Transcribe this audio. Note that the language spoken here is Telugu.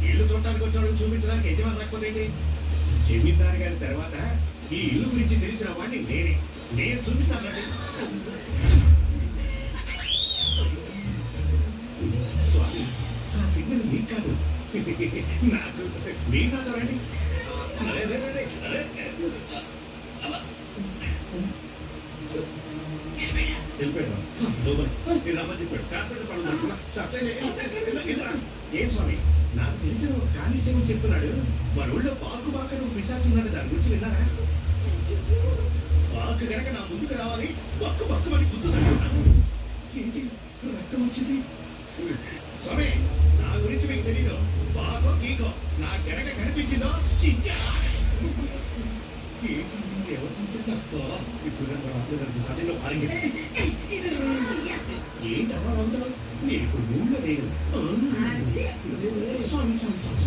ఇల్లు చూడటానికి వచ్చాడు చూపించడానికి యజమాని రాకపోతే జమీందారు గారి తర్వాత ఈ ఇల్లు గురించి తెలిసిన వాడిని నేను చూపిస్తానండి. స్వామి ఆ సిగ్నల్ మీకు కాదు నాకు. మీరు నాతో రండి. ఏం స్వామి నాకు తెలిసిన ఒక కానిస్టేబుల్ చెప్తున్నాడు మన ఊళ్ళో పాకు బాక నువ్వు పిశాచున్నాడు. దాని గురించి విన్నారా? పాకు గనక నా ముందుకు రావాలి బక్కు బక్కుమని గుర్తున్నాడు. ఏంటి రక్తం వచ్చింది? స్వామి నా గురించి మీకు తెలీదు. బాగో గీకో నా గనక కనిపించిందో చించా. ఎవరు తప్ప ఇప్పుడు ఏంటి అలా అవుతావు? నేను ఇప్పుడు ఊళ్ళో లేను. స్వామి స్వామి స్వామి